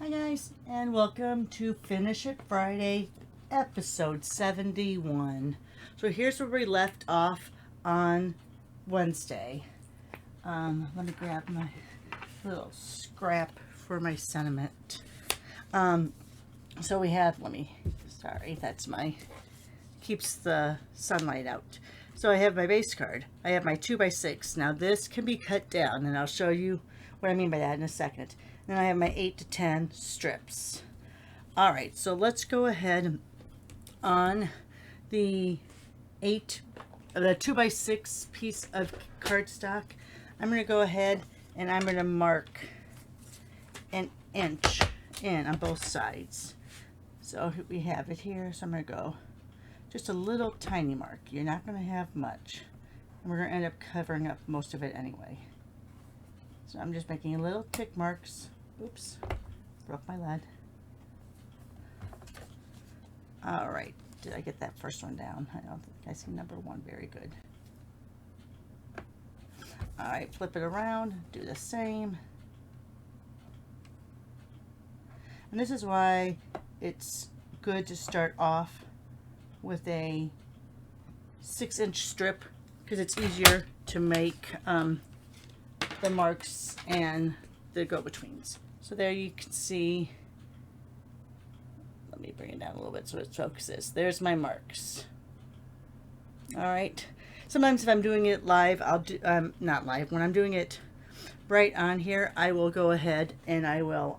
Hi guys, and welcome to Finish It Friday, episode 71. So here's where we left off on Wednesday. Let me grab my little scrap for my sentiment. So we have, that's my, keeps the sunlight out. So I have my base card. I have my 2x6. Now this can be cut down, and I'll show you what I mean by that in a second. Then I have my 8 to 10 strips. All right, so let's go ahead on the 2x6 piece of cardstock. I'm going to go ahead and I'm going to mark an inch in on both sides. So we have it here. So I'm going to go just a little tiny mark. You're not going to have much. And we're going to end up covering up most of it anyway. So I'm just making little tick marks. Oops, broke my lead. All right, did I get that first one down? I don't think I see number 1 very good. All right, flip it around, do the same. And this is why it's good to start off with a 6-inch strip, because it's easier to make the marks and the go-betweens. So there you can see, let me bring it down a little bit so it focuses. There's my marks. All right. Sometimes if I'm doing it live, I'll do, not live, when I'm doing it right on here, I will go ahead and I will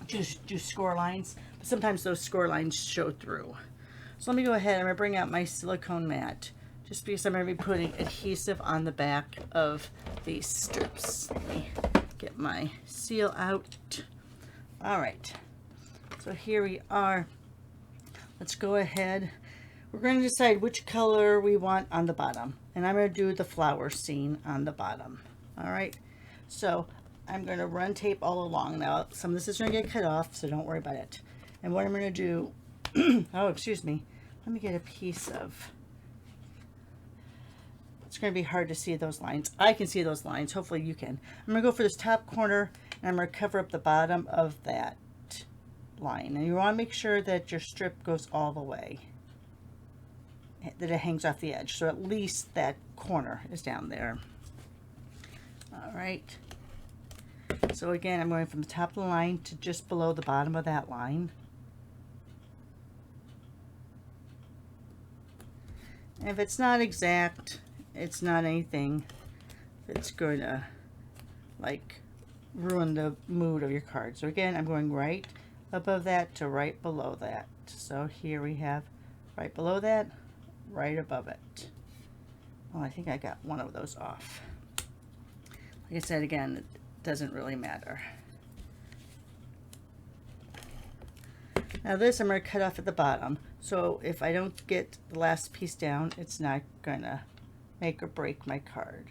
just do score lines. But sometimes those score lines show through. So let me go ahead, I'm gonna bring out my silicone mat, just because I'm gonna be putting adhesive on the back of these strips. Let me get my seal out. All right, so here we are. Let's go ahead. We're going to decide which color we want on the bottom, and I'm going to do the flower scene on the bottom. All right, so I'm going to run tape all along. Now some of this is going to get cut off, so don't worry about it. And what I'm going to do, oh excuse me, let me get a piece of, it's going to be hard to see those lines. I can see those lines. Hopefully you can. I'm going to go for this top corner, and I'm going to cover up the bottom of that line. And you want to make sure that your strip goes all the way, that it hangs off the edge. So at least that corner is down there. All right. So again, I'm going from the top of the line to just below the bottom of that line. And if it's not exact, it's not anything that's going to like ruin the mood of your card. So again, I'm going right above that to right below that. So here we have right below that, right above it. Oh, I think I got one of those off. Like I said, again, it doesn't really matter. Now this I'm going to cut off at the bottom. So if I don't get the last piece down, it's not going to make or break my card.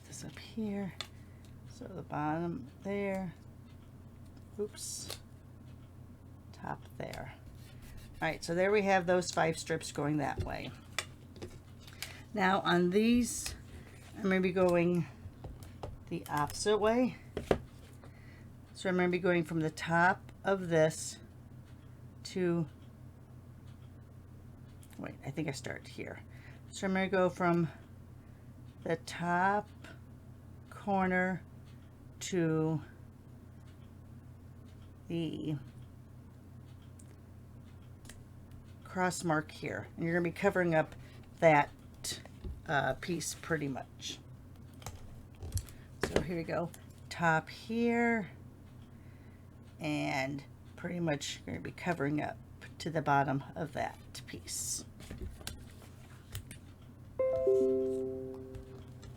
This up here. So the bottom there. Oops. Top there. All right, so there we have those 5 strips going that way. Now on these, I'm going to be going the opposite way. So I'm going to be going from the top of this to, wait, I think I start here. So I'm going to go from the top corner to the cross mark here. And you're going to be covering up that piece pretty much. So here we go. Top here. And pretty much going to be covering up to the bottom of that piece.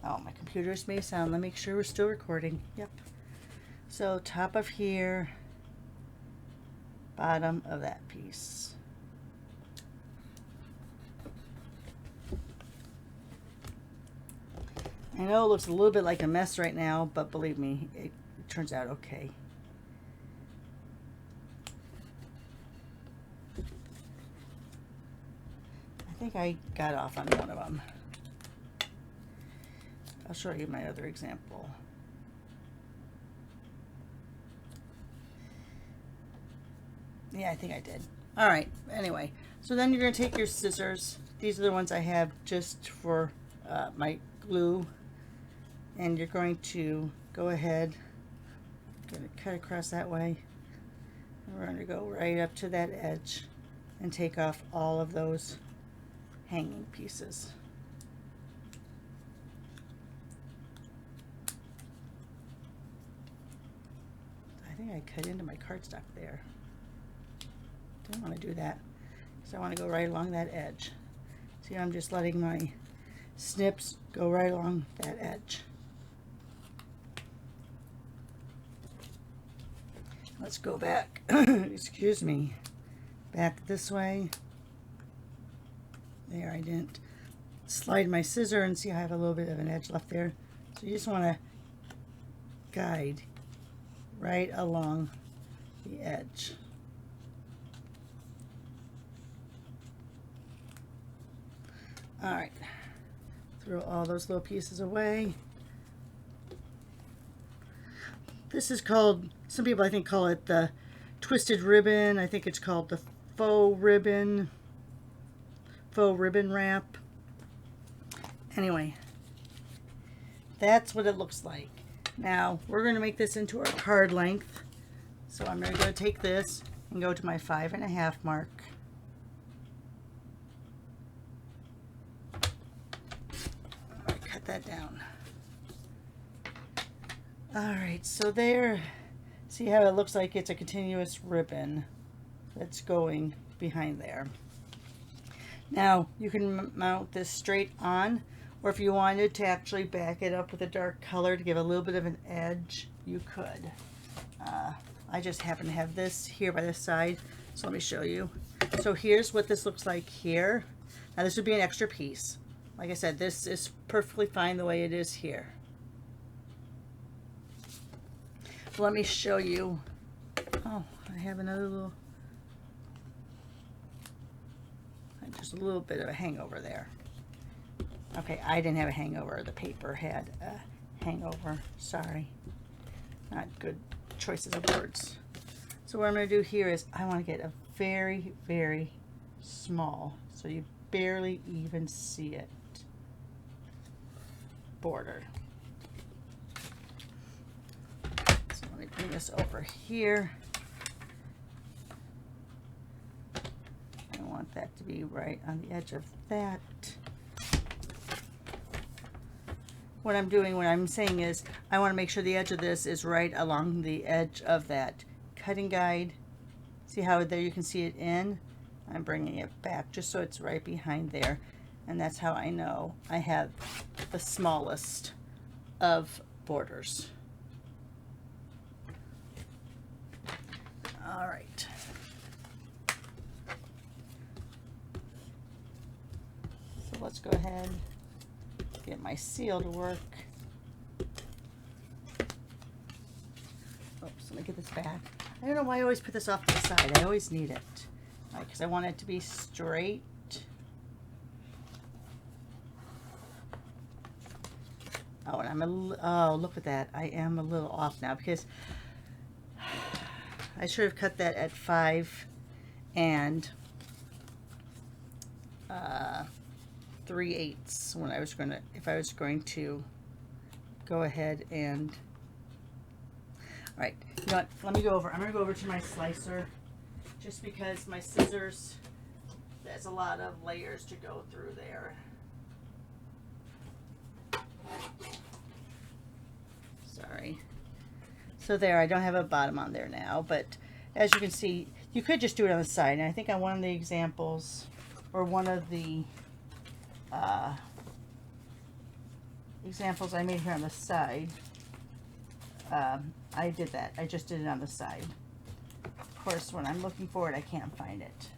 Oh, my computer's made sound. Let me make sure we're still recording. Yep. So top of here, bottom of that piece. I know it looks a little bit like a mess right now, but believe me, it turns out okay. think I got off on one of them. I'll show you my other example. Yeah, I think I did. All right, anyway, so then you're going to take your scissors. These are the ones I have just for my glue. And you're going to go ahead, going to cut across that way. And we're going to go right up to that edge and take off all of those hanging pieces. I think I cut into my cardstock there. Don't want to do that because I want to go right along that edge. See, I'm just letting my snips go right along that edge. Let's go back, excuse me, back this way. There, I didn't slide my scissor and see I have a little bit of an edge left there. So you just want to guide right along the edge. All right, throw all those little pieces away. This is called, some people I think call it the twisted ribbon. I think it's called the faux ribbon wrap. Anyway, that's what it looks like. Now we're going to make this into our card length. So I'm going to take this and go to my 5.5 mark. Cut that down. Alright, so there, see how it looks like it's a continuous ribbon that's going behind there. Now, you can mount this straight on, or if you wanted to actually back it up with a dark color to give a little bit of an edge, you could. I just happen to have this here by the side, so let me show you. So here's what this looks like here. Now this would be an extra piece. Like I said, this is perfectly fine the way it is here. Let me show you. Oh, I have another little, just a little bit of a hangover there. Okay, I didn't have a hangover. The paper had a hangover. Sorry. Not good choices of words. So what I'm going to do here is I want to get a very, very small, so you barely even see it, border. Let me bring this over here. I want that to be right on the edge of that. What I'm doing, what I'm saying is, I want to make sure the edge of this is right along the edge of that cutting guide. See how there you can see it in? I'm bringing it back just so it's right behind there. And that's how I know I have the smallest of borders. All right. So let's go ahead, get my seal to work. Oops, let me get this back. I don't know why I always put this off to the side. I always need it. Because I want it to be straight. Oh, and oh, look at that. I am a little off now because I should have cut that at 5 and 3/8 when I was going to, if I was going to go ahead and, all right, you know what, let me go over, I'm going to go over to my slicer just because my scissors, there's a lot of layers to go through there. Sorry. So there, I don't have a bottom on there now, but as you can see, you could just do it on the side. And I think on one of the examples, or one of the examples I made here on the side, I did that. I just did it on the side. Of course, when I'm looking for it, I can't find it.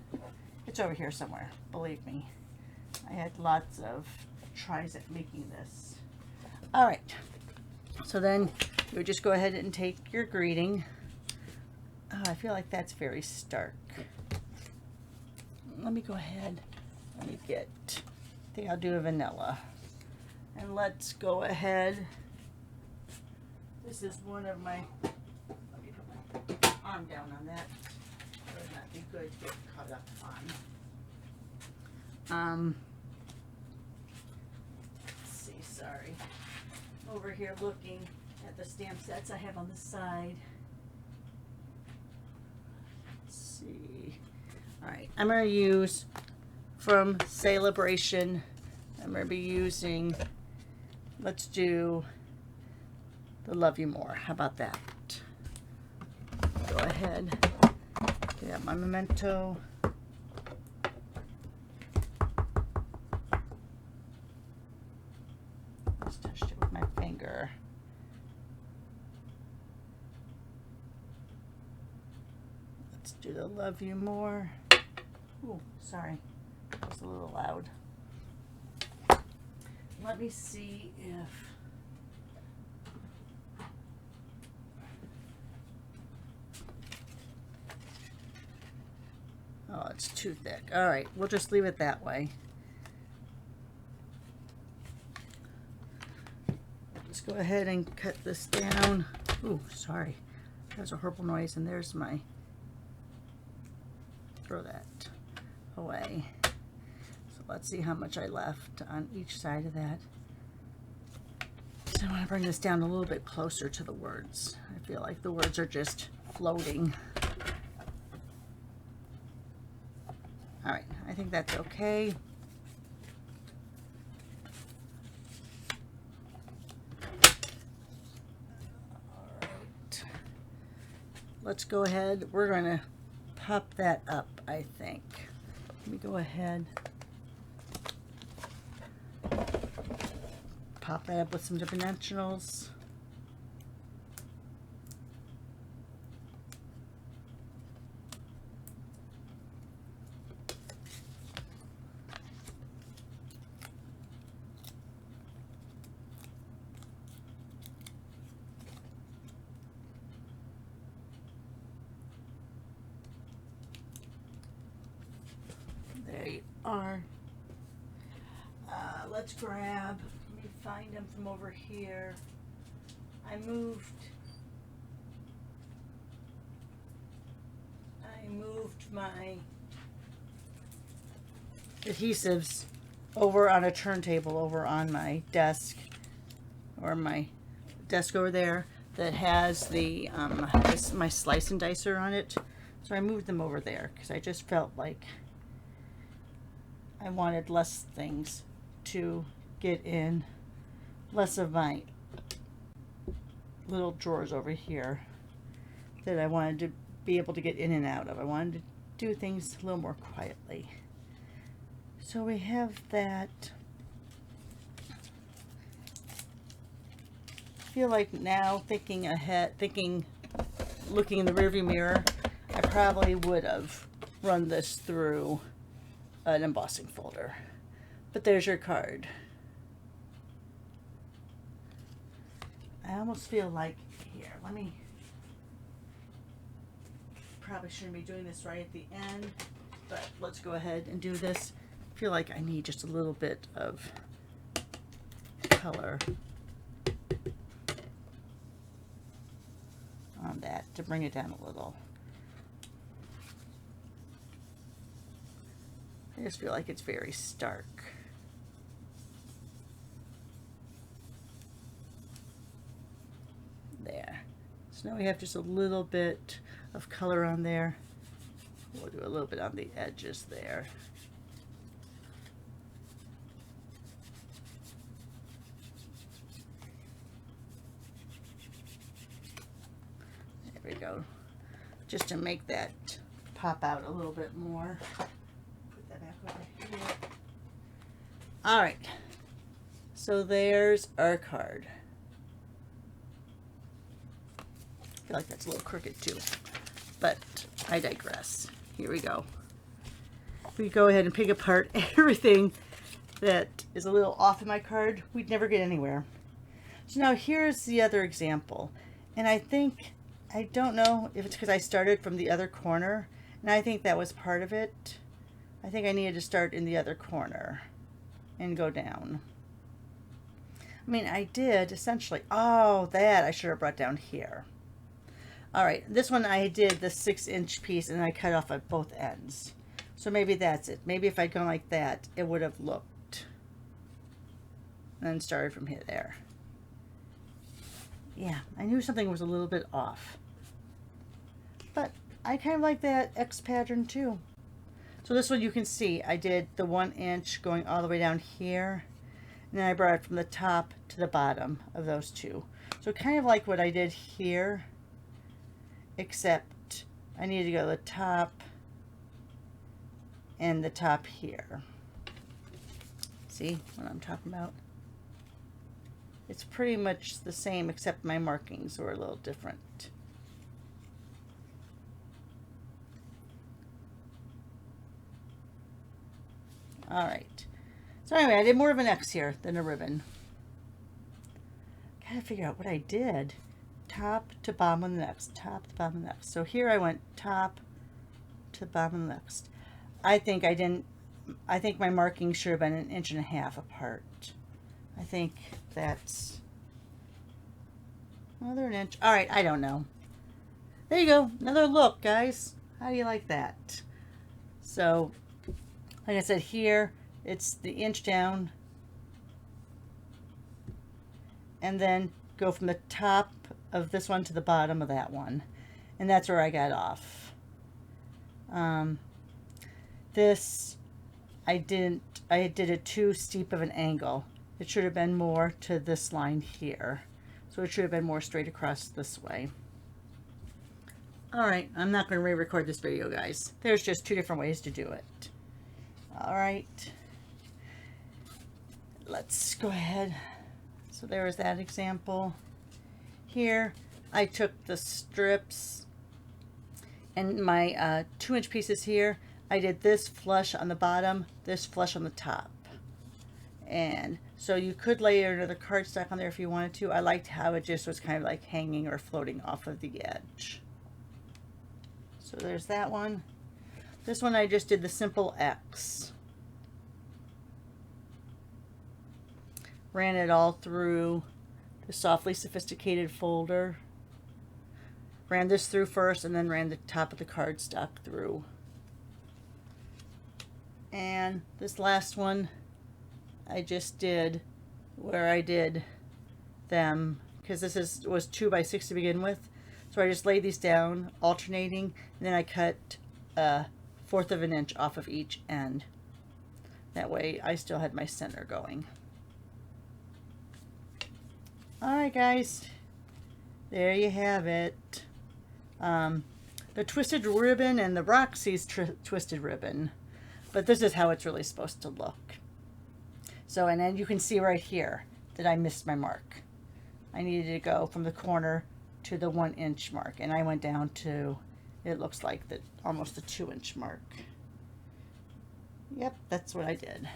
It's over here somewhere, believe me. I had lots of tries at making this. All right, so then you would just go ahead and take your greeting. Oh, I feel like that's very stark. Let me go ahead. Let me get, I think I'll do a vanilla. And let's go ahead. This is one of my, let me put my arm down on that. That would not be good to get caught up on. Let's see, sorry. Over here looking at the stamp sets I have on the side. Let's see. All right, I'm going to use from Celebration. I'm going to be using, let's do the Love You More. How about that? Go ahead. Get out my Memento. Just touched it with my finger. Let's do the Love You More. Oh, sorry. That was a little loud. Let me see if oh, it's too thick. All right, we'll just leave it that way. Let's go ahead and cut this down. Ooh, sorry. That was a horrible noise, and there's my, throw that away. So let's see how much I left on each side of that. So I want to bring this down a little bit closer to the words. I feel like the words are just floating. All right, I think that's okay. All right, let's go ahead. We're going to pop that up, I think. Let me go ahead. Pop that up with some dimensionals. There you are. Let's grab, let me find them from over here. I moved my adhesives over on a turntable over on my desk, or my desk over there that has the my slice and dicer on it. So I moved them over there because I just felt like I wanted less things to get in, less of my little drawers over here that I wanted to be able to get in and out of. I wanted to do things a little more quietly. So we have that. I feel like now, thinking ahead, looking in the rearview mirror, I probably would have run this through an embossing folder. But there's your card. I almost feel like, here, let me, probably shouldn't be doing this right at the end, but let's go ahead and do this. I feel like I need just a little bit of color on that to bring it down a little. I just feel like it's very stark. There. So now we have just a little bit of color on there. We'll do a little bit on the edges there. There we go. Just to make that pop out a little bit more. Put that back over here. All right. So there's our card. I feel like that's a little crooked too, but I digress. Here we go. We go ahead and pick apart everything that is a little off in my card. We'd never get anywhere. So now here's the other example. And I think, I don't know if it's because I started from the other corner, and I think that was part of it. I think I needed to start in the other corner and go down. I mean, I did essentially, oh, that I should have brought down here. All right, this one I did the 6-inch piece and I cut off at both ends. So maybe that's it. Maybe if I'd gone like that, it would have looked. And then started from here, there. Yeah, I knew something was a little bit off. But I kind of like that X pattern too. So this one you can see, I did the 1 inch going all the way down here. And then I brought it from the top to the bottom of those two. So kind of like what I did here, except I needed to go to the top and the top here. See what I'm talking about? It's pretty much the same, except my markings were a little different. All right. So anyway, I did more of an X here than a ribbon. Gotta figure out what I did. Top to bottom of the next, top to bottom of the next. So here I went top to bottom of the next. I think my marking should have been 1.5 inches apart. I think that's another 1 inch. All right, I don't know. There you go, another look, guys. How do you like that? So, like I said, here it's the inch down, and then go from the top of this one to the bottom of that one, and that's where I got off. This I did it too steep of an angle. It should have been more to this line here, so it should have been more straight across this way. All right, I'm not going to re-record this video, guys. There's just 2 different ways to do it. All right, let's go ahead. So there was that example. Here I took the strips and my 2-inch pieces here. I did this flush on the bottom, this flush on the top. And so you could layer another cardstock on there if you wanted to. I liked how it just was kind of like hanging or floating off of the edge. So there's that one. This one I just did the simple X. Ran it all through the Softly Sophisticated folder. Ran this through first and then ran the top of the cardstock through. And this last one I just did where I did them, because this was 2 by 6 to begin with. So I just laid these down alternating, and then I cut 1/4 of an inch off of each end. That way I still had my center going. Alright guys, there you have it. The twisted ribbon and the Roxy's twisted ribbon. But this is how it's really supposed to look. So, and then you can see right here that I missed my mark. I needed to go from the corner to the 1 inch mark, and I went down to, it looks like almost the 2-inch mark. Yep, that's what I did.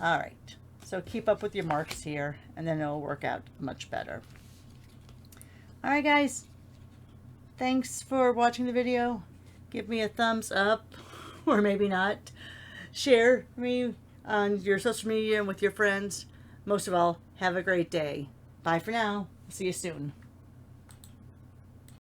All right, so keep up with your marks here, and then it'll work out much better. All right, guys, thanks for watching the video. Give me a thumbs up, or maybe not. Share me on your social media and with your friends. Most of all, have a great day. Bye for now. See you soon.